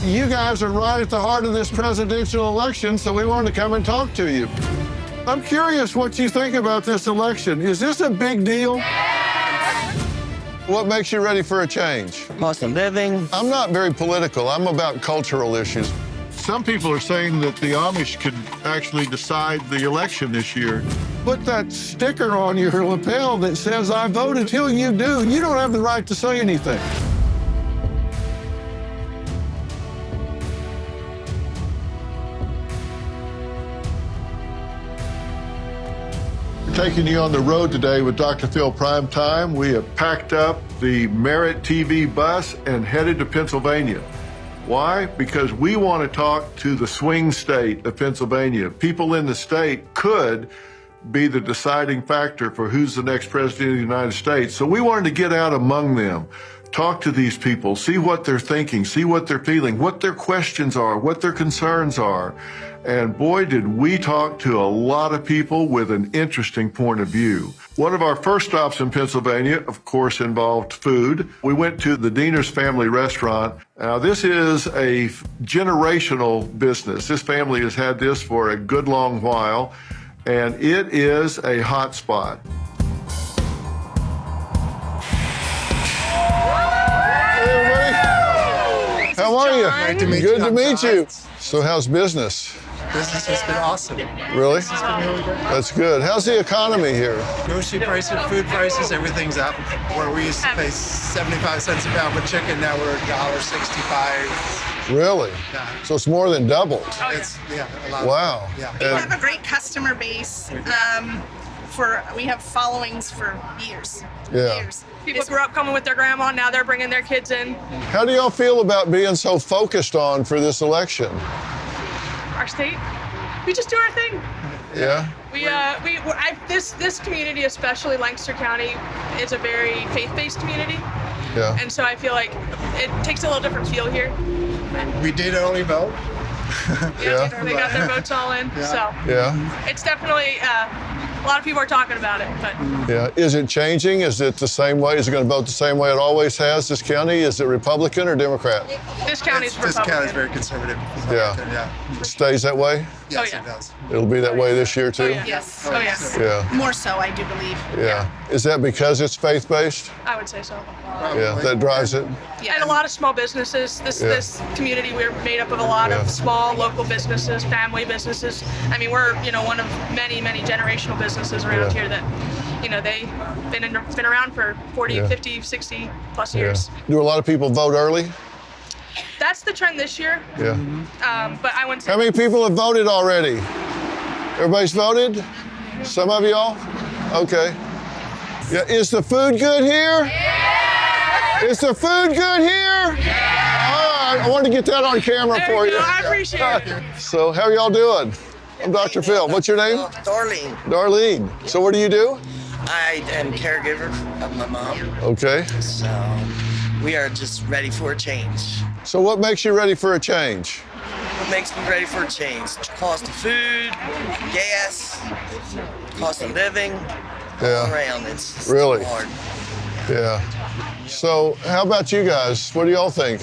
You guys are right at the heart of this presidential election, so we wanted to come and talk to you. I'm curious what you think about this election. Is this a big deal? What makes you ready for a change? Cost of living. I'm not very political. I'm about cultural issues. Some people are saying that the Amish could actually decide the election this year. Put that sticker on your lapel that says, I voted. Until you do, you don't have the right to say anything. Taking you on the road today with Dr. Phil Primetime. We have packed up the Merit TV bus and headed to Pennsylvania. Why? Because we want to talk to the swing state of Pennsylvania. People in the state could be the deciding factor for who's the next president of the United States. So we wanted to get out among them, talk to these people, see what they're thinking, see what they're feeling, what their questions are, what their concerns are. And boy, did we talk to a lot of people with an interesting point of view. One of our first stops in Pennsylvania, of course, involved food. We went to the Diener's Family Restaurant. Now, this is a generational business. This family has had this for a good long while, and it is a hot spot. Hey, everybody. How are you? Great to meet Good you. to meet you. So how's business? Business has been awesome. Really? It's been really good. That's good. How's the economy here? Grocery prices, food prices, everything's up. Where we used to pay 75 cents a pound for chicken, now we're $1.65. Really? Yeah. So it's more than doubled. It's, yeah, a lot. Wow. Yeah. We have a great customer base. We have followings for years. Yeah. Years. People grew up coming with their grandma, now they're bringing their kids in. How do y'all feel about being so focused on for this election? Our state, we just do our thing. Yeah? This community, especially Lancaster County, is a very faith-based community. Yeah. And so I feel like it takes a little different feel here. We did early vote. Yeah. They got their votes all in, so Yeah? it's definitely, a lot of people are talking about it, but Yeah. Is it changing? Is it the same way? Is it going to vote the same way it always has, this county? Is it Republican or Democrat? this county's This Republican. county is very conservative. Yeah. Stays that way? Yes, yeah. it does. It'll be that way this year, too? Oh, yeah. Yes. Oh, yes. Yeah. More so, I do believe. Yeah. Is that because it's faith-based? I would say so. Yeah, that drives it? And a lot of small businesses. This community, we're made up of a lot Yeah. of small local businesses, family businesses. I mean, we're one of many generational businesses around here that they've been around for 40, Yeah. 50, 60 plus Yeah. years. Do a lot of people vote early? That's the trend this year. Yeah. But I wouldn't say How many people have voted already? Everybody's voted? Some of y'all? Okay. Yeah. Is the food good here? Yeah. Is the food good here? Yeah. All right. I wanted to get that on camera There for you you. go. I appreciate it. So how are y'all doing? I'm Dr. Phil. What's your name? Darlene. Darlene. So what do you do? I am caregiver of my mom, Okay. so we are just ready for a change. So what makes you ready for a change? What makes me ready for a change? Cost of food, gas, cost of living, all Yeah. around. It's Really? hard. Yeah. So how about you guys? What do y'all think?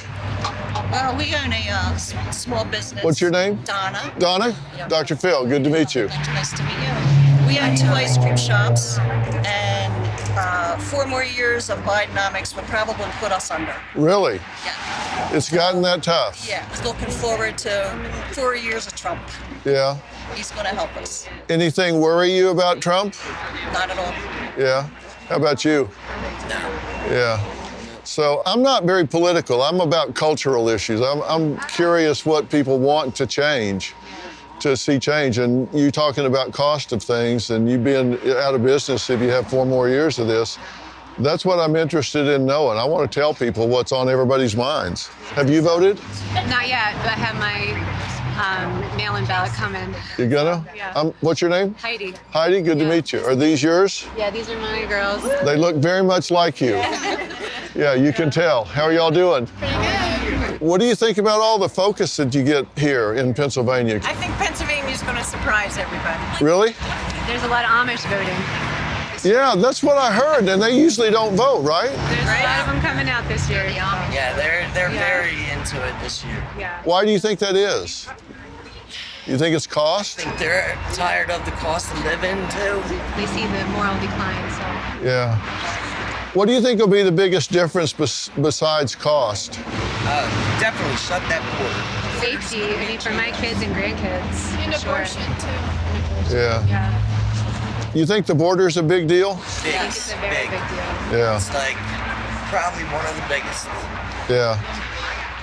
We own a small business. What's your name? Donna. Donna? Dr. Phil, good to meet you. Nice to meet you. We own 2 ice cream shops, and 4 more years of Bidenomics would probably put us under. Really? Yeah. It's gotten that tough? Yeah. Looking forward to 4 years of Trump. Yeah. He's going to help us. Anything worry you about Trump? Not at all. Yeah. How about you? Yeah. So I'm not very political. I'm about cultural issues. I'm curious what people want to change, to see change. And you talking about cost of things and you being out of business if you have 4 more years of this, that's what I'm interested in knowing. I want to tell people what's on everybody's minds. Have you voted? Not yet, but I have my mail-in ballot coming. You gonna? Yeah. What's your name? Heidi. Heidi, good to meet you. Are these yours? Yeah, these are my girls. They look very much like you. Yeah, you can tell. How are y'all doing? Pretty good. What do you think about all the focus that you get here in Pennsylvania? I think Pennsylvania's going to surprise everybody. Really? There's a lot of Amish voting. Yeah, that's what I heard, and they usually don't vote, right? There's a lot of them coming out this year. Yeah, they're very into it this year. Yeah. Why do you think that is? You think it's cost? I think they're tired of the cost of living too. They see the moral decline, so. Yeah. What do you think will be the biggest difference besides cost? Definitely shut that border. Safety, I mean, for my kids and grandkids. And for abortion sure. too. Yeah. Yeah. You think the border's a big deal? Big, I think it's a very big deal. Yeah. It's like probably one of the biggest. Yeah.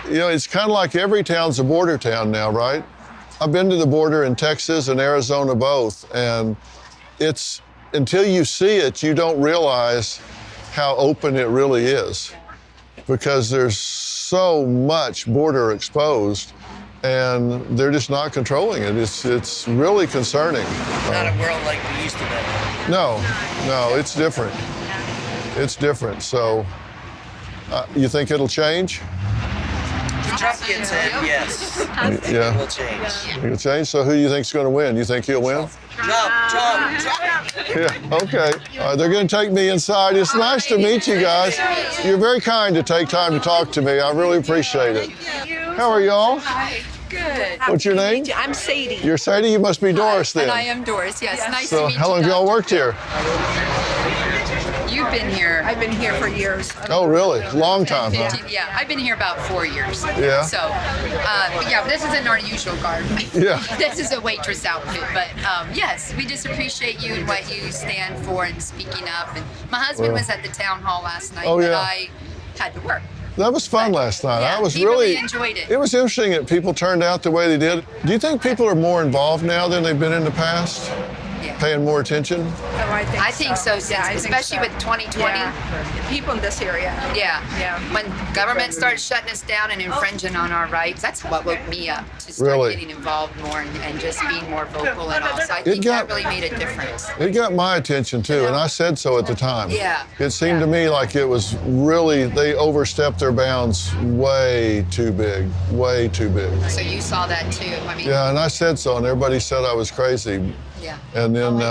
You know, it's kind of like every town's a border town now, right? I've been to the border in Texas and Arizona both, and it's, until you see it, you don't realize how open it really is, because there's so much border exposed, and they're just not controlling it. It's really concerning. Not a world like we used to live No, it's different. It's different. So, you think it'll change? in. If Trump gets in, yes, it Yeah, will change. it'll change. So, who do you think's going to win? You think he'll win? Trump. Yeah, okay. They're going to take me inside. It's nice to meet you guys. You're very kind to take time to talk to me. I really appreciate it. How are y'all? Hi, good. What's your name? I'm Sadie. You're Sadie? You must be Doris then. And I am Doris, yes. Nice So to meet you. how long have y'all Dr. worked here? You've been here. I've been here for years. Oh, really? Long time, huh? 15, yeah, I've been here about 4 years. Yeah. So, yeah, this isn't our usual garb. Yeah. This is a waitress outfit, but yes, we just appreciate you and what you stand for and speaking up. And my husband Well. was at the town hall last night, Oh, but yeah. I had to work. That was fun last night. Yeah, I was he really enjoyed it. It was interesting that people turned out the way they did. Do you think people are more involved now than they've been in the past? Yeah. Paying more attention? I think so, since, especially with 2020. People in this area. Yeah. Yeah. When government started shutting us down and infringing on our rights, that's what woke me up to start Really? getting involved more and just being more vocal and all. So I It think got- that really made a difference. It got my attention too, and I said so at the time. Yeah. It seemed to me like it was really, they overstepped their bounds way too big, way too big. So you saw that too. I mean, Yeah, and I said so, and everybody said I was crazy. yeah. And then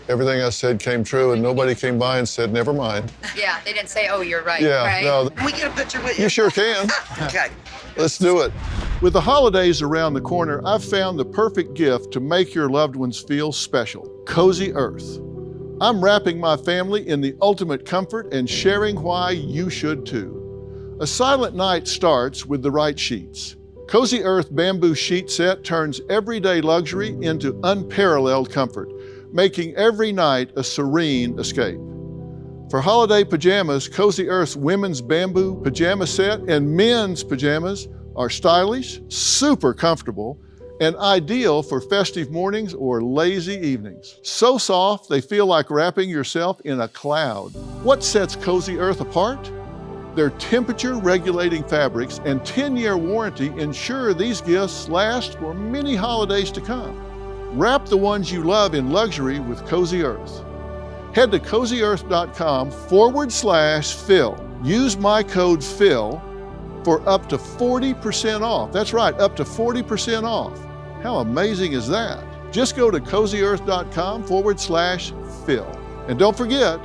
everything I said came true, and nobody came by and said, never mind. Yeah, they didn't say, oh, you're right. Yeah, right? no, Can we get a picture with you? you sure can. Okay. Let's do it. With the holidays around the corner, I've found the perfect gift to make your loved ones feel special: Cozy Earth. I'm wrapping my family in the ultimate comfort and sharing why you should too. A silent night starts with the right sheets. Cozy Earth bamboo sheet set turns everyday luxury into unparalleled comfort, making every night a serene escape. For holiday pajamas, Cozy Earth's women's bamboo pajama set and men's pajamas are stylish, super comfortable, and ideal for festive mornings or lazy evenings. So soft, they feel like wrapping yourself in a cloud. What sets Cozy Earth apart? Their temperature-regulating fabrics and 10-year warranty ensure these gifts last for many holidays to come. Wrap the ones you love in luxury with Cozy Earth. Head to cozyearth.com/Phil. Use my code Phil for up to 40% off. That's right, up to 40% off. How amazing is that? Just go to cozyearth.com/Phil. And don't forget,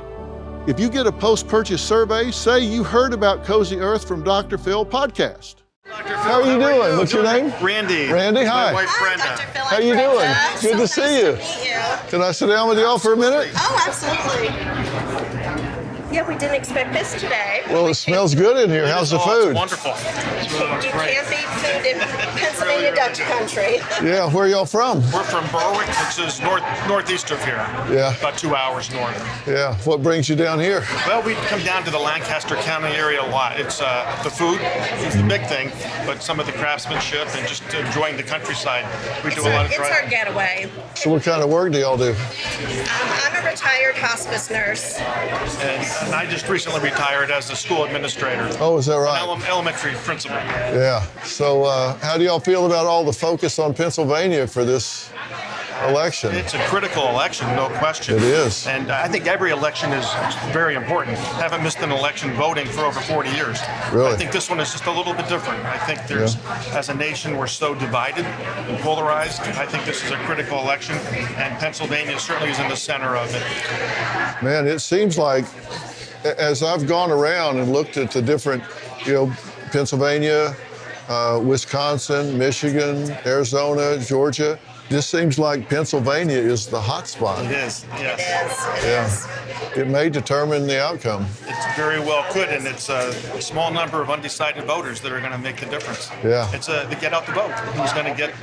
if you get a post-purchase survey, say you heard about Cozy Earth from Dr. Phil podcast. How are you doing? What's your name? Randy. Randy, hi. My wife Brenda. How you doing? Good to see you. Can I sit down with y'all for a minute? Oh, absolutely. Yeah, we didn't expect this today. Well, it smells good in here. How's the Oh, food? It's wonderful. You can't beat food in Pennsylvania Dutch country. Yeah, where y'all from? We're from Berwick, which is northeast of here. Yeah. About 2 hours north. Yeah, what brings you down here? Well, we come down to the Lancaster County area a lot. It's the food is the big thing, but some of the craftsmanship and just enjoying the countryside. We do a lot of It's our driving. getaway. So what kind of work do y'all do? I'm a retired hospice nurse. And I just recently retired as a school administrator. Oh, is that right? Elementary principal. Yeah. So how do y'all feel about all the focus on Pennsylvania for this election. It's a critical election, no question. It is. And I think every election is very important. Haven't missed an election voting for over 40 years. Really? I think this one is just a little bit different. I think there's, as a nation, we're so divided and polarized. I think this is a critical election, and Pennsylvania certainly is in the center of it. Man, it seems like as I've gone around and looked at the different, Pennsylvania, Wisconsin, Michigan, Arizona, Georgia, this seems like Pennsylvania is the hot spot. It is, yes. It is. It may determine the outcome. It very well could, and it's a small number of undecided voters that are going to make the difference. Yeah. It's the get out to vote. Who's going to get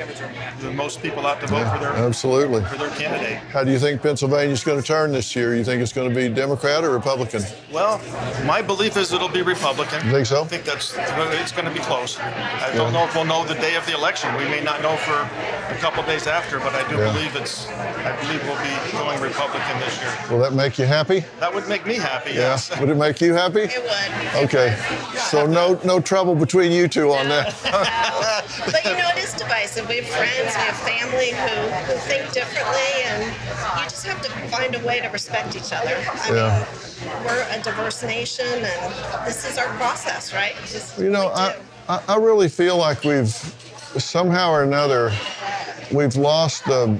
the most people out to vote for Absolutely. their candidate? How do you think Pennsylvania's going to turn this year? You think it's going to be Democrat or Republican? Well, my belief is it'll be Republican. You think so? I think it's going to be close. I don't know if we'll know the day of the election. We may not know for a couple days after, but I do believe we'll be going Republican this year. Will that make you happy? That would make me happy. Yes. Would it make you happy? It would. Okay. So no trouble between you two on that. But it is divisive. We have friends, we have family who think differently, and you just have to find a way to respect each other. I mean, we're a diverse nation, and this is our process, right? I really feel like we've somehow or another we've lost the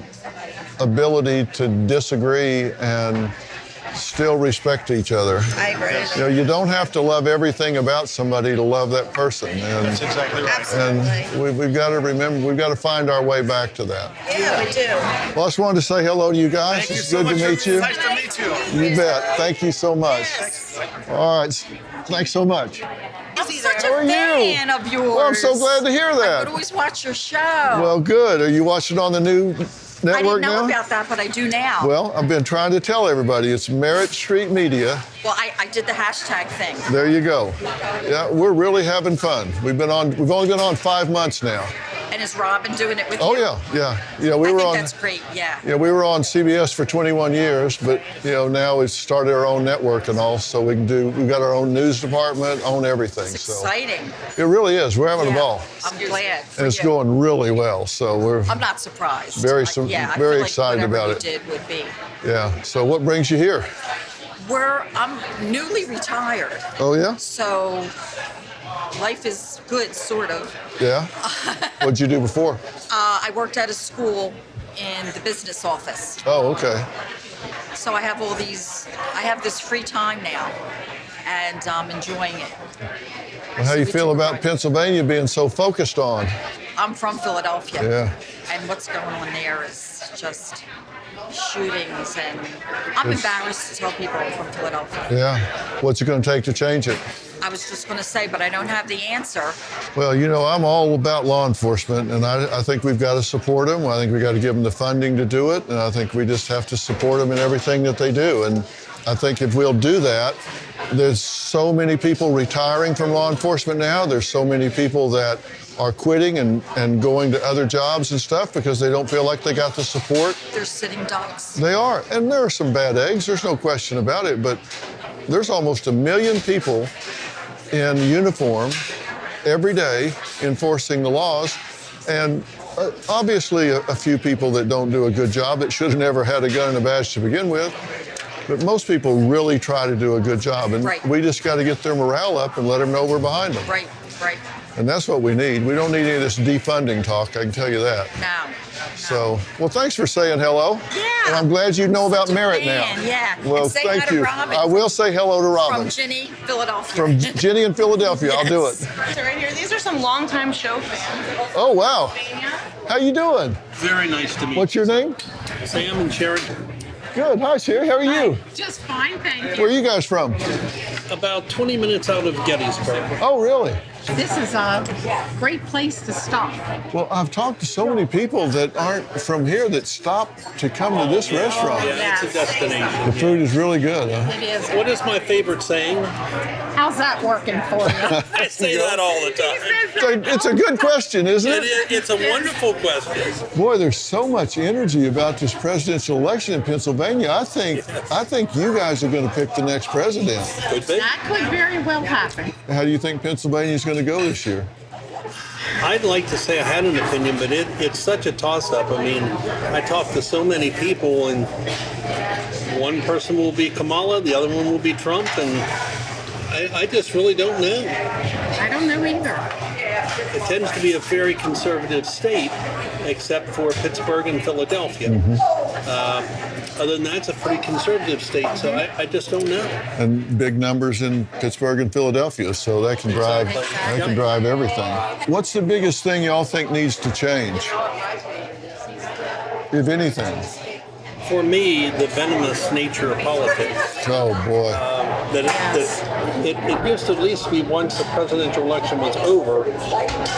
ability to disagree and still respect each other. I agree. You don't have to love everything about somebody to love that person. And, That's exactly right. Absolutely. and we've got to remember, we've got to find our way back to that. Yeah, we do. Well, I just wanted to say hello to you guys. Thank you It's so good much. to meet you. Nice to meet you. You bet. Thank you so much. Yes. All right. Thanks so much. I'm such How are a you? fan of yours. Well, I'm so glad to hear I that. would always watch your show. Well, good. Are you watching on the new I network didn't know now? about that, but I do now. Well, I've been trying to tell everybody it's Merritt Street Media. Well, I did the hashtag thing. There you go. Yeah, we're really having fun. We've only been on 5 months now. And is Robin doing it with Oh you? yeah. We I were think on. that's great, yeah. Yeah, we were on CBS for 21 years, but now we've started our own network and all, so we've got our own news department, own everything. It's So exciting. it really is. We're having a ball, I'm glad for and it's you. going really well. So we're I'm not surprised. Very I feel very like excited whatever about you it. did would be. yeah. So what brings you here? I'm newly retired, Oh yeah, so life is good, sort of. yeah. What'd you do before? I worked at a school in the business office. Oh, okay. So I have this free time now, and I'm enjoying it. Well, how do you feel about Pennsylvania being so focused on? I'm from Philadelphia. Yeah. And what's going on there is just shootings, and I'm embarrassed to tell people I'm from Philadelphia. Yeah. What's it going to take to change it? I was just going to say, but I don't have the answer. Well, I'm all about law enforcement, and I think we've got to support them. I think we've got to give them the funding to do it, and I think we just have to support them in everything that they do. And I think if we'll do that, there's so many people retiring from law enforcement now. There's so many people that are quitting and going to other jobs and stuff because they don't feel like they got the support. They're sitting ducks. They are, and there are some bad eggs, there's no question about it, but there's almost 1 million people in uniform every day enforcing the laws, and obviously a few people that don't do a good job that should have never had a gun and a badge to begin with, but most people really try to do a good job, and we just got to get their morale up and let them know we're behind them. Right. And that's what we need. We don't need any of this defunding talk, I can tell you that. No. So, well, thanks for saying hello. Yeah. And I'm glad you know about Merritt now. Yeah. Well, and say thank hi to you. Robin. I will say hello to Robin. From Ginny, Philadelphia. From Ginny in Philadelphia. I'll do it. So right here, these are some longtime show fans. Oh, wow. How you doing? Very nice to meet What's your name? you. Sam and Sharon. Good. Hi, Sherry. How are you? Just fine, thank you. Where are you guys from? About 20 minutes out of Gettysburg. Oh, really? This is a great place to stop. Well, I've talked to so many people that aren't from here that stop to come to this restaurant. Yeah, it's a destination. The food is really good, huh? It is. What is my favorite saying? How's that working for you? I say that all the time. It's a good question, isn't it? It's a wonderful question. Boy, there's so much energy about this presidential election in Pennsylvania. I think you guys are going to pick the next president. Could be. That could very well happen. How do you think Pennsylvania is going to go this year? I'd like to say I had an opinion, but it's such a toss-up. I mean, I talk to so many people, and one person will be Kamala, the other one will be Trump, and I just really don't know. I don't know either. It tends to be a very conservative state, except for Pittsburgh and Philadelphia. Other than that, it's a pretty conservative state, so I just don't know. And big numbers in Pittsburgh and Philadelphia, so that can drive everything. What's the biggest thing y'all think needs to change, if anything? For me, the venomous nature of politics. Oh boy. It used to at least be once the presidential election was over,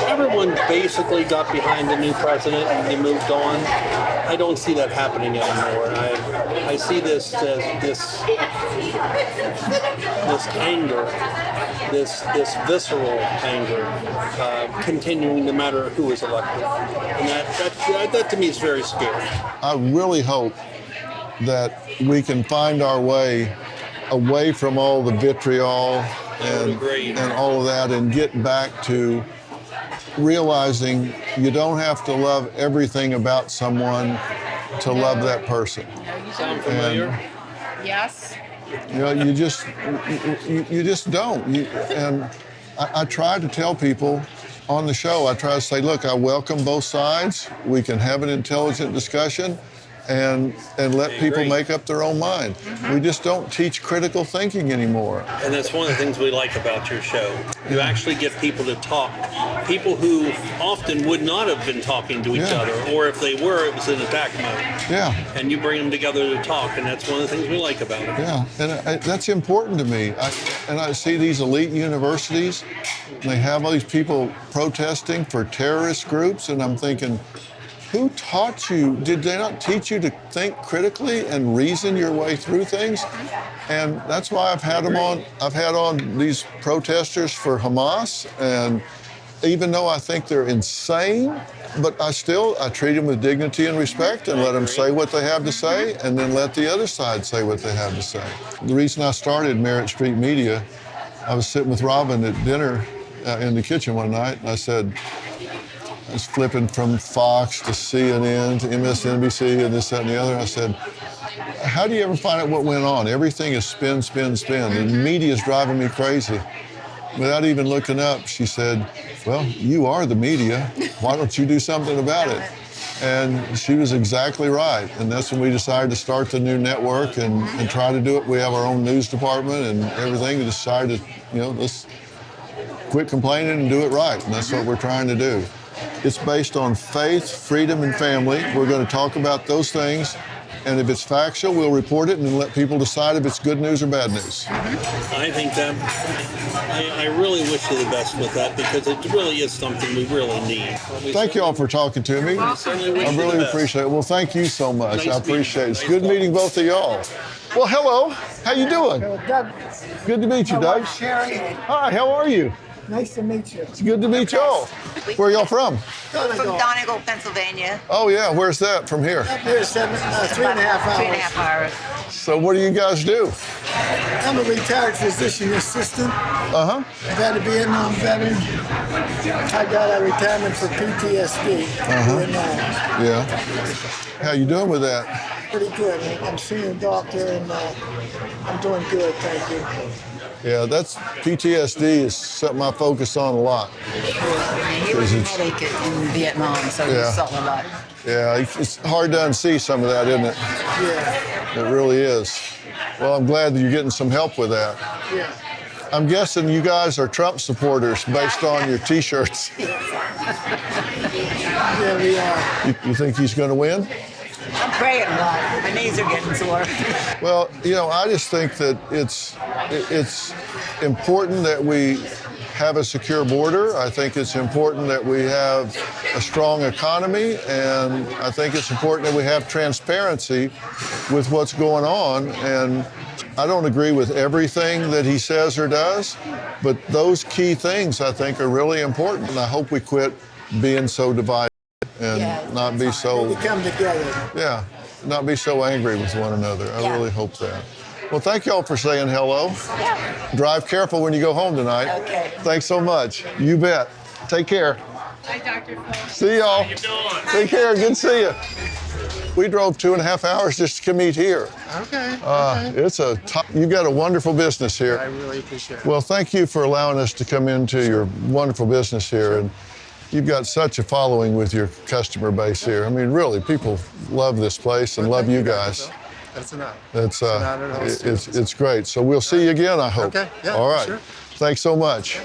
everyone basically got behind the new president and they moved on. I don't see that happening anymore. I see this anger, this visceral anger, continuing no matter who is elected, and that to me is very scary. I really hope that we can find our way away from all the vitriol and all of that, and get back to realizing you don't have to love everything about someone to love that person. Sound familiar? Yes. You know, you just don't. And I try to tell people on the show, I try to say, look, I welcome both sides. We can have an intelligent discussion and let people make up their own mind. We just don't teach critical thinking anymore. And that's one of the things we like about your show. You actually get people to talk, people who often would not have been talking to each other, or if they were, it was in attack mode. Yeah. And you bring them together to talk, and that's one of the things we like about it. Yeah, and that's important to me. I see these elite universities, and they have all these people protesting for terrorist groups, and I'm thinking, who taught you? Did they not teach you to think critically and reason your way through things? And that's why I've had them on. I've had on these protesters for Hamas, and even though I think they're insane, but I treat them with dignity and respect and let them say what they have to say, and then let the other side say what they have to say. The reason I started Merritt Street Media, I was sitting with Robin at dinner in the kitchen one night, and I said, I was flipping from Fox to CNN to MSNBC and this, that, and the other. I said, how do you ever find out what went on? Everything is spin, spin, spin. The media is driving me crazy. Without even looking up, she said, well, you are the media. Why don't you do something about it? And she was exactly right. And that's when we decided to start the new network and try to do it. We have our own news department and everything. We decided, let's quit complaining and do it right. And that's what we're trying to do. It's based on faith, freedom, and family. We're going to talk about those things. And if it's factual, we'll report it and let people decide if it's good news or bad news. I think that I really wish you the best with that, because it really is something we really need. Thank you all for talking to me. I really appreciate it. Well, thank you so much. I appreciate it. It's good meeting both of y'all. Well, hello. How you doing? Good to meet you, Doug. Hi, how are you? Nice to meet you. It's good to meet y'all. Where are y'all from? From Donegal, Pennsylvania. Oh, yeah. Where's that from here? Up here, 3.5 hours. 3.5 hours. So what do you guys do? I'm a retired physician assistant. Uh-huh. I've had a Vietnam veteran. I got a retirement for PTSD. Vietnam. Yeah. How you doing with that? Pretty good. I'm seeing a doctor, and I'm doing good, thank you. Yeah, that's PTSD is something I focus on a lot. He was a headache in Vietnam, so he saw a lot. Yeah, it's hard to unsee some of that, isn't it? Yeah. It really is. Well, I'm glad that you're getting some help with that. Yeah. I'm guessing you guys are Trump supporters based on your T-shirts. Yeah, we are. You think he's going to win? I'm praying a lot. My knees are getting sore. Well, I just think that it's important that we have a secure border. I think it's important that we have a strong economy, and I think it's important that we have transparency with what's going on. And I don't agree with everything that he says or does, but those key things I think are really important. And I hope we quit being so divided and not be so... We come together. Yeah, not be so angry with one another. I really hope that. Well, thank y'all for saying hello. Yeah. Drive careful when you go home tonight. Okay. Thanks so much. You bet. Take care. Hi, Dr. Phil. See y'all. How you doing? Take care. Good to see you. We drove 2.5 hours just to come eat here. Okay. It's you got a wonderful business here. I really appreciate it. Well, thank you for allowing us to come into your wonderful business here. And you've got such a following with your customer base here. I mean, really, people love this place and love you guys. That's enough. It's great. So we'll see you again, I hope. Okay. Yeah. All right. Sure. Thanks so much.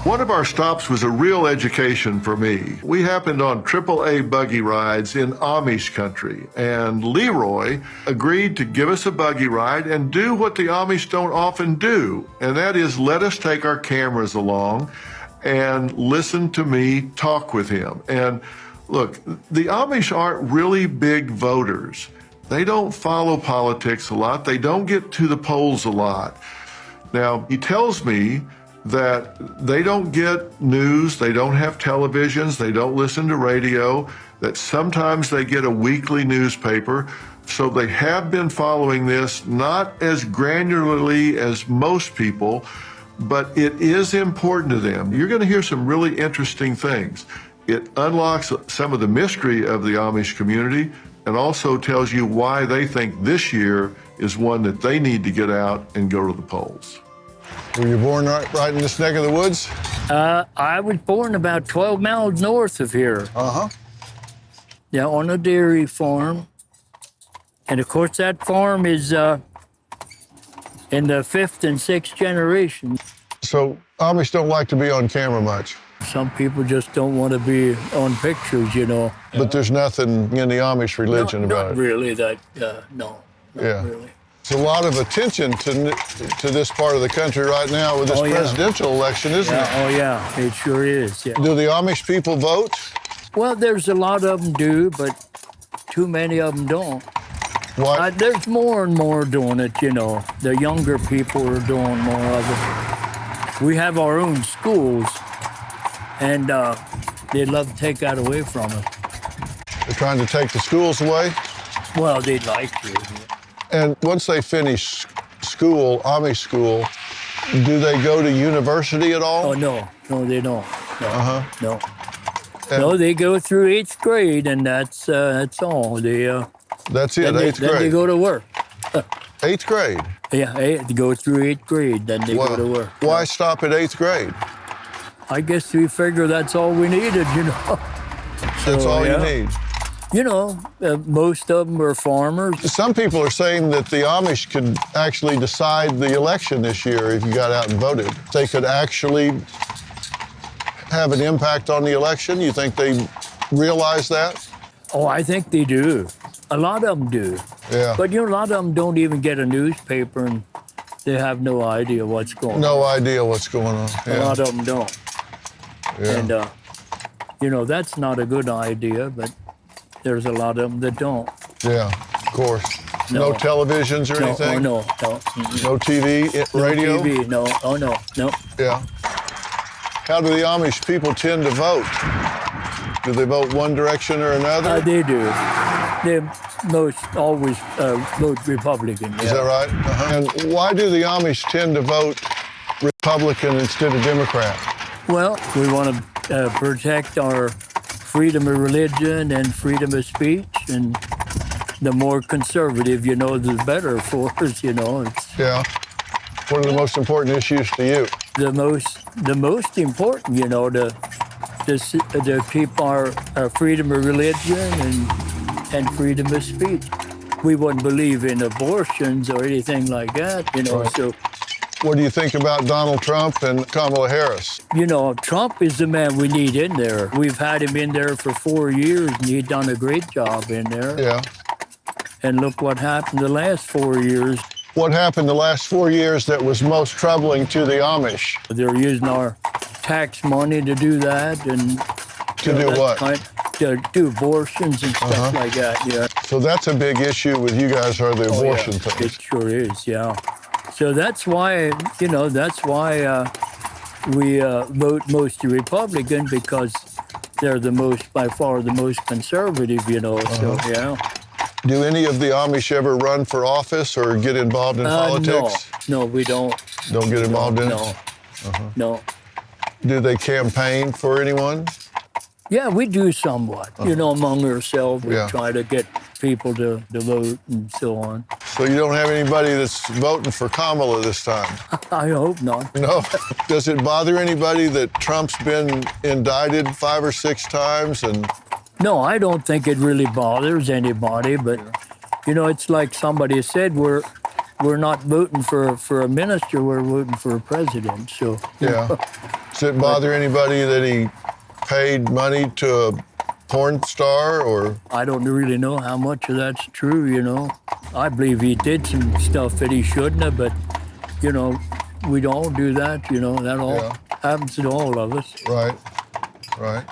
One of our stops was a real education for me. We happened on AAA buggy rides in Amish country, and Leroy agreed to give us a buggy ride and do what the Amish don't often do, and that is let us take our cameras along and listen to me talk with him. And look, the Amish aren't really big voters. They don't follow politics a lot. They don't get to the polls a lot. Now, he tells me that they don't get news, they don't have televisions, they don't listen to radio, that sometimes they get a weekly newspaper. So they have been following this, not as granularly as most people, but it is important to them. You're going to hear some really interesting things. It unlocks some of the mystery of the Amish community and also tells you why they think this year is one that they need to get out and go to the polls. Were you born right in this neck of the woods? I was born about 12 miles north of here. Uh-huh. Yeah, on a dairy farm. And of course, that farm is in the 5th and 6th generation. So Amish don't like to be on camera much. Some people just don't want to be on pictures, you know. But there's nothing in the Amish religion about it. Not really that, no. Yeah. Really. There's a lot of attention to this part of the country right now with this presidential election, isn't it? Oh, yeah, it sure is, yeah. Do the Amish people vote? Well, there's a lot of them do, but too many of them don't. What? There's more and more doing it, you know. The younger people are doing more of it. We have our own schools, and they'd love to take that away from us. They're trying to take the schools away? Well, they'd like to. And once they finish school, Amish school, do they go to university at all? Oh, no, they don't. No, no. And no, they go through 8th grade, and that's all. That's it, 8th grade? Then they go to work. 8th grade? Yeah, they go through 8th grade, then they go to work. Why stop at 8th grade? I guess we figure that's all we needed, you know. That's all you need? You know, most of them are farmers. Some people are saying that the Amish could actually decide the election this year if you got out and voted. They could actually have an impact on the election? You think they realize that? Oh, I think they do. A lot of them do. Yeah. But, you know, a lot of them don't even get a newspaper, and they have no idea what's going on. No idea what's going on. A lot of them don't. Yeah. And, you know, that's not a good idea, but there's a lot of them that don't. Yeah, of course. No televisions or anything? No. No TV, radio? No TV, no. Oh, no. Yeah. How do the Amish people tend to vote? Do they vote one direction or another? They do. They most always vote Republican. Is that right? And why do the Amish tend to vote Republican instead of Democrat? Well, we want to protect our freedom of religion and freedom of speech, and the more conservative, you know, the better for us, you know. Yeah. What are the most important issues to you? The most important, you know, to keep our freedom of religion and freedom of speech. We wouldn't believe in abortions or anything like that, you know. Right. So, what do you think about Donald Trump and Kamala Harris? you know, Trump is the man we need in there. We've had him in there for 4 years, and he's done a great job in there. Yeah. And look what happened the last 4 years. What happened the last 4 years that was most troubling to the Amish? They're using our tax money to do that, and To do what? To do abortions and stuff like that. Yeah. So that's a big issue with you guys, are the abortion It things. sure is. Yeah. So that's why, you know, we vote mostly Republican, because they're by far the most conservative, you know. So yeah. Do any of the Amish ever run for office or get involved in politics? No, we don't. Don't get involved in it? No. No. Do they campaign for anyone? Yeah, we do somewhat. You know, among ourselves, we Yeah. try to get people to vote and so on. So you don't have anybody that's voting for Kamala this time? I hope not. No. Does it bother anybody that Trump's been indicted 5 or 6 times? And No, I don't think it really bothers anybody, but, you know, it's like somebody said, we're not voting for a minister, we're voting for a president, so. yeah. Does it bother anybody that he paid money to a porn star, or? I don't really know how much of that's true, you know. I believe he did some stuff that he shouldn't have, but, you know, we all do that, you know, that all happens to all of us. Right, right.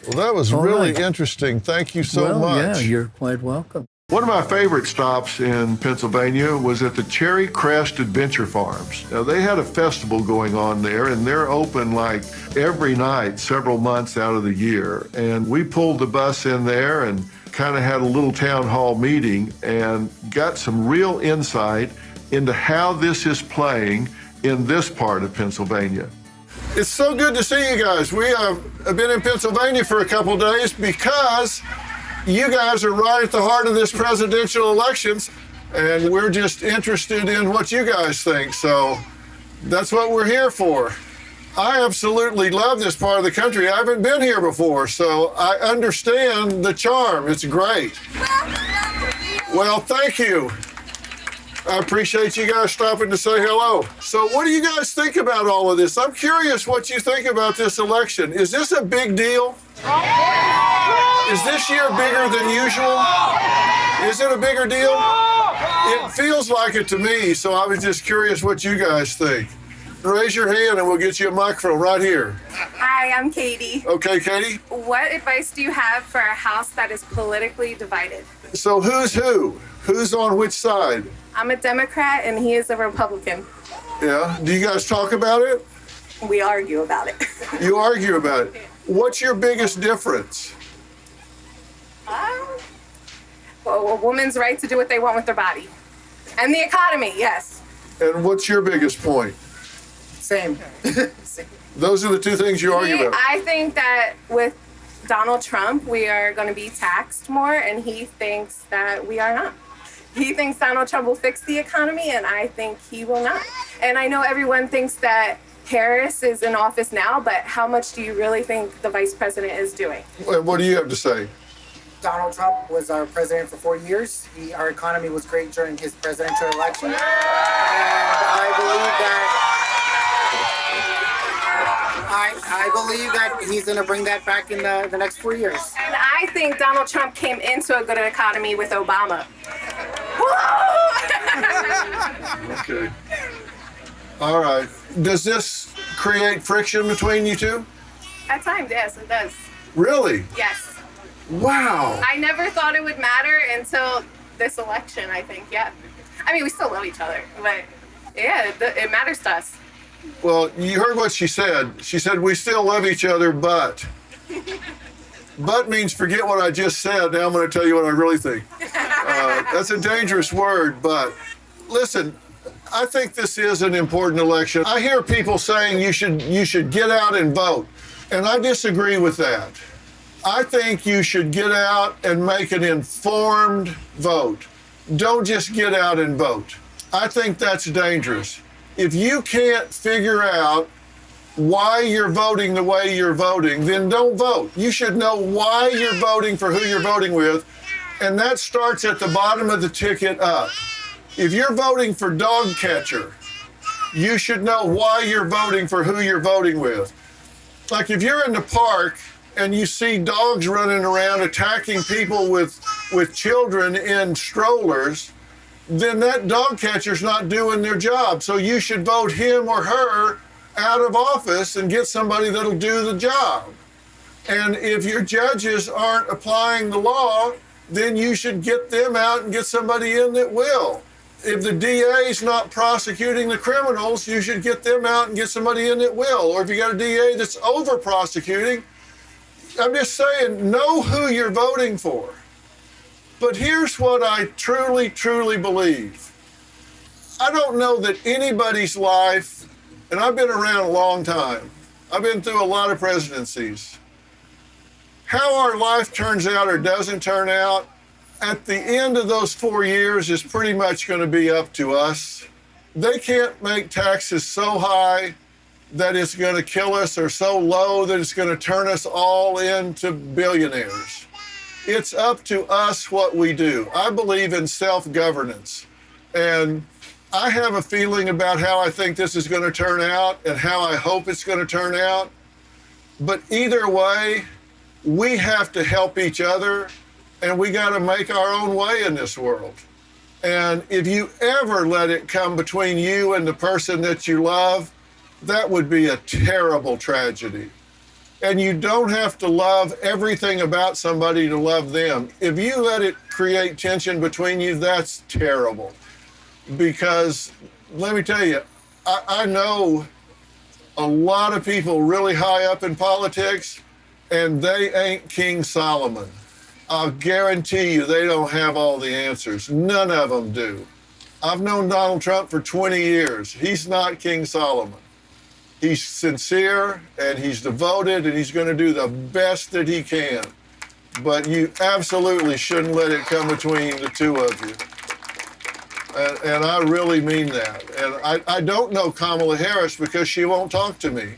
Well, that was All really right. interesting. Thank you so well, much. yeah, you're quite welcome. One of my favorite stops in Pennsylvania was at the Cherry Crest Adventure Farms. Now, they had a festival going on there, and they're open like every night, several months out of the year. And we pulled the bus in there and kind of had a little town hall meeting and got some real insight into how this is playing in this part of Pennsylvania. It's so good to see you guys. We have been in Pennsylvania for a couple of days because you guys are right at the heart of this presidential elections, and we're just interested in what you guys think. So that's what we're here for. I absolutely love this part of the country. I haven't been here before, so I understand the charm. It's great. Well, thank you. I appreciate you guys stopping to say hello. So what do you guys think about all of this? I'm curious what you think about this election. Is this a big deal? Is this year bigger than usual? Is it a bigger deal? It feels like it to me, so I was just curious what you guys think. Raise your hand and we'll get you a microphone right here. Hi, I'm Katie. Okay, Katie? What advice do you have for a house that is politically divided? So who's who? Who's on which side? I'm a Democrat and he is a Republican. Yeah. Do you guys talk about it? We argue about it. You argue about it. What's your biggest difference? Well, a woman's right to do what they want with their body. And the economy, yes. And what's your biggest point? Same. Those are the two things you argue about. I think that with Donald Trump, we are going to be taxed more, and he thinks that we are not. He thinks Donald Trump will fix the economy, and I think he will not. And I know everyone thinks that Harris is in office now, but how much do you really think the vice president is doing? What do you have to say? Donald Trump was our president for 4 years. Our economy was great during his presidential election. And I believe that he's going to bring that back in the next 4 years. And I think Donald Trump came into a good economy with Obama. Okay. All right. Does this create friction between you two? At times, yes, it does. Really? Yes. Wow. I never thought it would matter until this election, I think, yeah. I mean, we still love each other, but yeah, it matters to us. Well, you heard what she said. She said, we still love each other, but. But means forget what I just said. Now I'm going to tell you what I really think. That's a dangerous word, but listen, I think this is an important election. I hear people saying you should get out and vote, and I disagree with that. I think you should get out and make an informed vote. Don't just get out and vote. I think that's dangerous. If you can't figure out why you're voting the way you're voting, then don't vote. You should know why you're voting for who you're voting with, and that starts at the bottom of the ticket up. If you're voting for dog catcher, you should know why you're voting for who you're voting with. Like if you're in the park and you see dogs running around attacking people with children in strollers, then that dog catcher's not doing their job. So you should vote him or her out of office and get somebody that'll do the job. And if your judges aren't applying the law, then you should get them out and get somebody in that will. If the DA's not prosecuting the criminals, you should get them out and get somebody in that will. Or if you got a DA that's over prosecuting, I'm just saying, know who you're voting for. But here's what I truly, truly believe. I don't know that anybody's life, and I've been around a long time, I've been through a lot of presidencies, How our life turns out or doesn't turn out, at the end of those 4 years is pretty much going to be up to us. They can't make taxes so high that it's going to kill us or so low that it's going to turn us all into billionaires. It's up to us what we do. I believe in self-governance. And I have a feeling about how I think this is going to turn out and how I hope it's going to turn out. But either way, we have to help each other, and we got to make our own way in this world. And if you ever let it come between you and the person that you love, that would be a terrible tragedy. And you don't have to love everything about somebody to love them. If you let it create tension between you, that's terrible. Because let me tell you, I know a lot of people really high up in politics, and they ain't King Solomon. I'll guarantee you they don't have all the answers. None of them do. I've known Donald Trump for 20 years. He's not King Solomon. He's sincere, and he's devoted, and he's going to do the best that he can. But you absolutely shouldn't let it come between the two of you. And I really mean that. And I don't know Kamala Harris because she won't talk to me.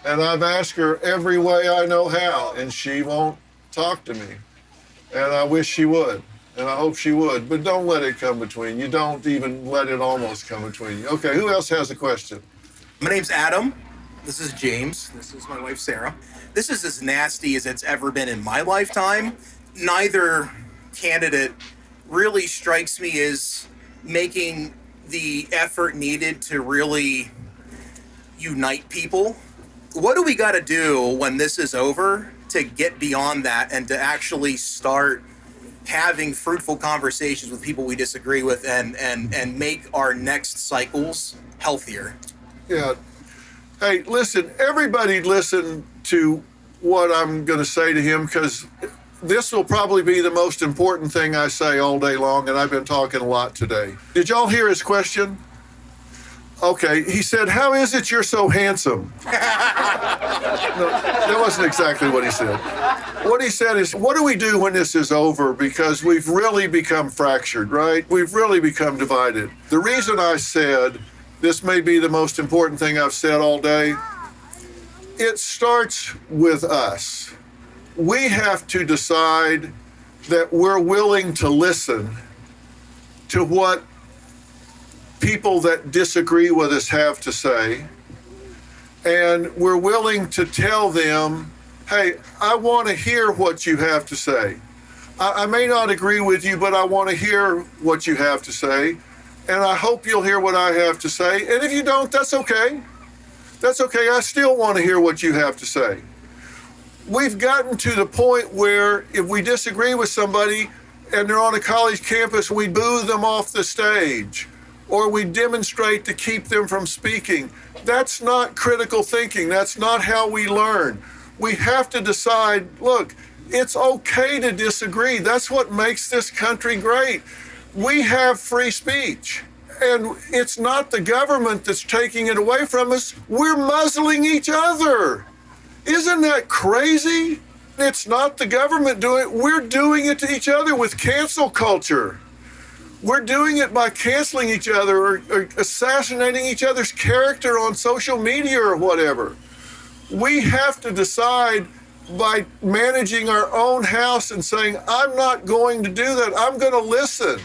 And I've asked her every way I know how, and she won't talk to me. And I wish she would, and I hope she would. But don't let it come between you. Don't even let it almost come between you. Okay, who else has a question? My name's Adam. This is James. This is my wife, Sarah. This is as nasty as it's ever been in my lifetime. Neither candidate really strikes me as making the effort needed to really unite people. What do we got to do when this is over to get beyond that and to actually start having fruitful conversations with people we disagree with and make our next cycles healthier? Yeah. Hey, listen, everybody listen to what I'm going to say to him, because this will probably be the most important thing I say all day long, and I've been talking a lot today. Did y'all hear his question? Okay, he said, how is it you're so handsome? No, that wasn't exactly what he said. What he said is, what do we do when this is over? Because we've really become fractured, right? We've really become divided. The reason I said this may be the most important thing I've said all day, it starts with us. We have to decide that we're willing to listen to what people that disagree with us have to say, and we're willing to tell them, hey, I want to hear what you have to say. I may not agree with you, but I want to hear what you have to say, and I hope you'll hear what I have to say, and if you don't, that's okay. That's okay, I still want to hear what you have to say. We've gotten to the point where if we disagree with somebody and they're on a college campus, we boo them off the stage, or we demonstrate to keep them from speaking. That's not critical thinking. That's not how we learn. We have to decide, look, it's okay to disagree. That's what makes this country great. We have free speech, and it's not the government that's taking it away from us. We're muzzling each other. Isn't that crazy? It's not the government doing it. We're doing it to each other with cancel culture. We're doing it by canceling each other or assassinating each other's character on social media or whatever. We have to decide by managing our own house and saying, I'm not going to do that. I'm going to listen.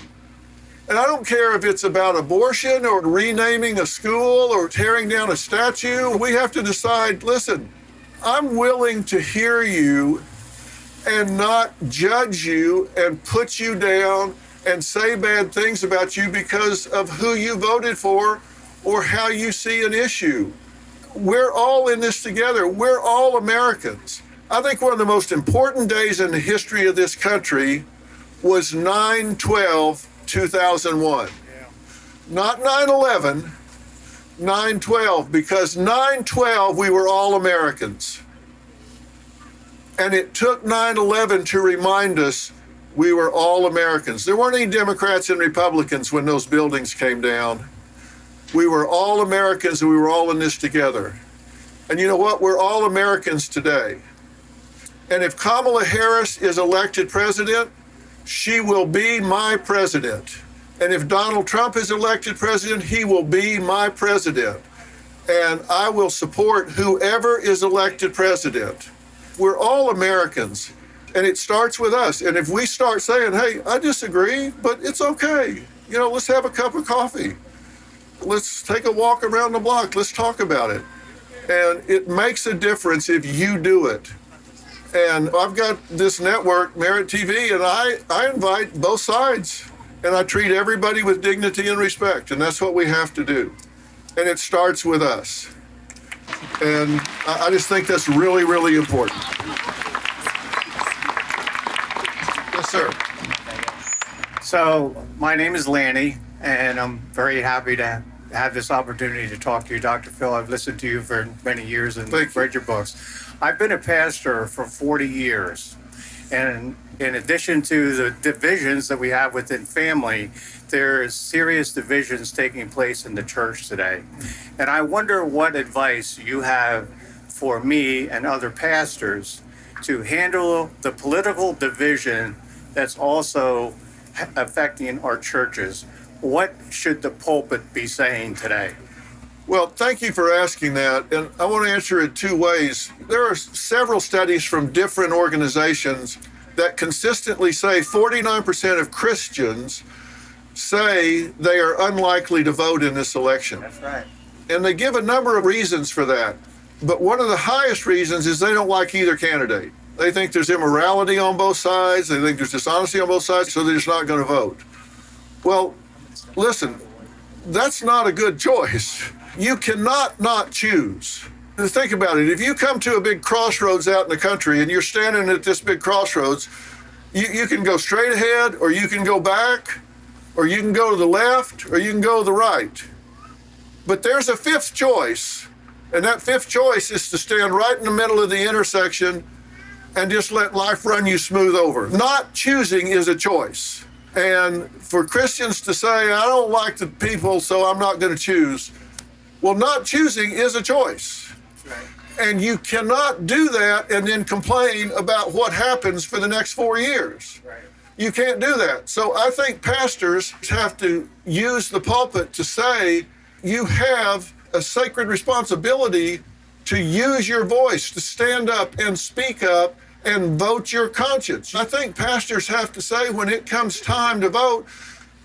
And I don't care if it's about abortion or renaming a school or tearing down a statue. We have to decide, listen, I'm willing to hear you and not judge you and put you down and say bad things about you because of who you voted for or how you see an issue. We're all in this together. We're all Americans. I think one of the most important days in the history of this country was 9/12/2001. Not 9/11, 9/12, because 9/12 we were all Americans. And it took 9/11 to remind us we were all Americans. There weren't any Democrats and Republicans when those buildings came down. We were all Americans and we were all in this together. And you know what? We're all Americans today. And if Kamala Harris is elected president, she will be my president. And if Donald Trump is elected president, he will be my president. And I will support whoever is elected president. We're all Americans, and it starts with us. And if we start saying, hey, I disagree, but it's okay. You know, let's have a cup of coffee. Let's take a walk around the block. Let's talk about it. And it makes a difference if you do it. And I've got this network, Merit TV, and I invite both sides. And I treat everybody with dignity and respect. And that's what we have to do. And it starts with us. And I just think that's really, really important. Yes, sir. So my name is Lanny, and I'm very happy to have this opportunity to talk to you, Dr. Phil. I've listened to you for many years and read your books. I've been a pastor for 40 years. And in addition to the divisions that we have within family, there's serious divisions taking place in the church today. And I wonder what advice you have for me and other pastors to handle the political division that's also affecting our churches. What should the pulpit be saying today? Well, thank you for asking that. And I want to answer it two ways. There are several studies from different organizations that consistently say 49% of Christians say they are unlikely to vote in this election. That's right. And they give a number of reasons for that. But one of the highest reasons is they don't like either candidate. They think there's immorality on both sides. They think there's dishonesty on both sides, so they're just not going to vote. Well, listen, that's not a good choice. You cannot not choose. Think about it. If you come to a big crossroads out in the country and you're standing at this big crossroads, you can go straight ahead, or you can go back, or you can go to the left, or you can go to the right. But there's a fifth choice, and that fifth choice is to stand right in the middle of the intersection and just let life run you smooth over. Not choosing is a choice. And for Christians to say, I don't like the people, so I'm not going to choose. Well, not choosing is a choice. Right. And you cannot do that and then complain about what happens for the next 4 years. Right. You can't do that. So I think pastors have to use the pulpit to say, you have a sacred responsibility to use your voice, to stand up and speak up and vote your conscience. I think pastors have to say, when it comes time to vote,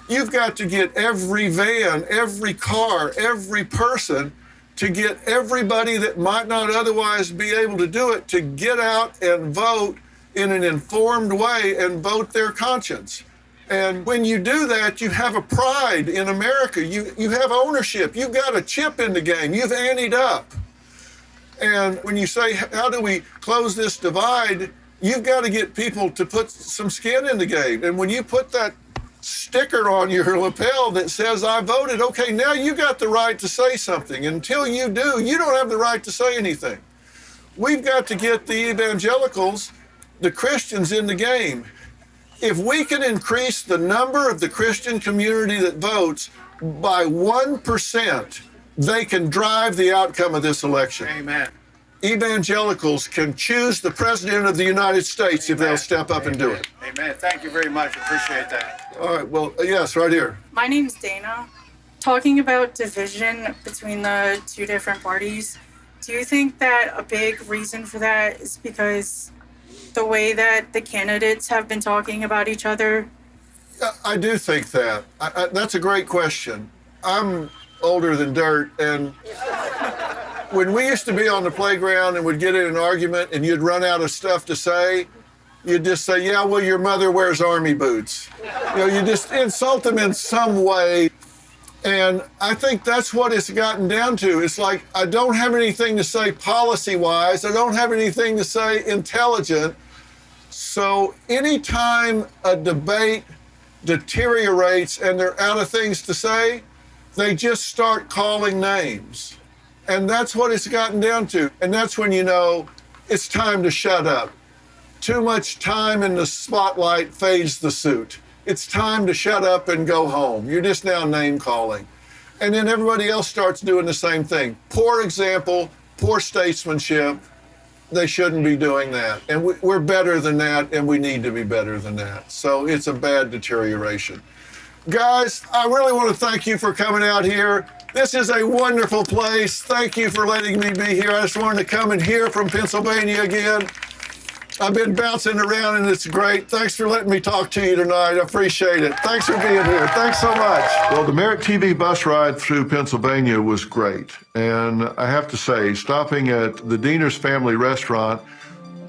you've got to get every van, every car, every person, to get everybody that might not otherwise be able to do it to get out and vote in an informed way and vote their conscience. And when you do that, you have a pride in America. You have ownership. You've got a chip in the game. You've anteed up. And when you say, how do we close this divide? You've got to get people to put some skin in the game. And when you put that sticker on your lapel that says, I voted, okay, now you got the right to say something. Until you do, you don't have the right to say anything. We've got to get the evangelicals, the Christians, in the game. If we can increase the number of the Christian community that votes by 1%, they can drive the outcome of this election. Amen. Evangelicals can choose the President of the United States if they'll step up and do it. Amen. Thank you very much. Appreciate that. All right, well, yes, right here. My name's Dana. Talking about division between the two different parties, do you think that a big reason for that is because the way that the candidates have been talking about each other? I do think that. That's a great question. I'm older than dirt, and when we used to be on the playground and would get in an argument and you'd run out of stuff to say, you'd just say, yeah, well, your mother wears army boots. You know, you just insult them in some way. And I think that's what it's gotten down to. It's like, I don't have anything to say policy-wise. I don't have anything to say intelligent. So anytime a debate deteriorates and they're out of things to say, they just start calling names. And that's what it's gotten down to. And that's when you know it's time to shut up. Too much time in the spotlight fades the suit. It's time to shut up and go home. You're just now name calling. And then everybody else starts doing the same thing. Poor example, poor statesmanship. They shouldn't be doing that. And we're better than that, and we need to be better than that. So it's a bad deterioration. Guys, I really want to thank you for coming out here. This is a wonderful place. Thank you for letting me be here. I just wanted to come and hear from Pennsylvania again. I've been bouncing around, and it's great. Thanks for letting me talk to you tonight. I appreciate it. Thanks for being here. Thanks so much. Well, the Merit TV bus ride through Pennsylvania was great. And I have to say, stopping at the Diener's Family Restaurant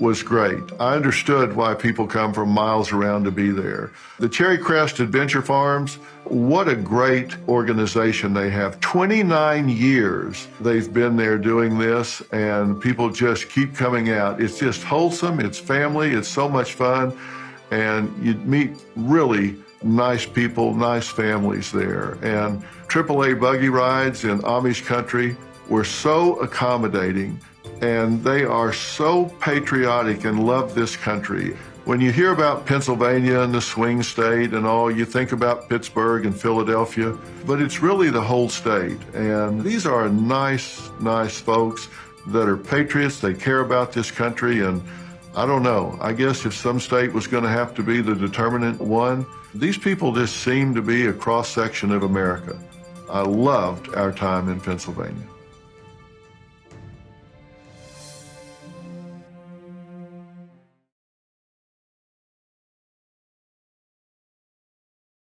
was great. I understood why people come from miles around to be there. The Cherry Crest Adventure Farms, what a great organization they have. 29 years they've been there doing this, and people just keep coming out. It's just wholesome, it's family, it's so much fun, and you meet really nice people, nice families there. And AAA buggy rides in Amish country were so accommodating, and they are so patriotic and love this country. When you hear about Pennsylvania and the swing state and all, you think about Pittsburgh and Philadelphia, but it's really the whole state. And these are nice, nice folks that are patriots. They care about this country. And I don't know, I guess if some state was going to have to be the determinant one, these people just seem to be a cross-section of America. I loved our time in Pennsylvania.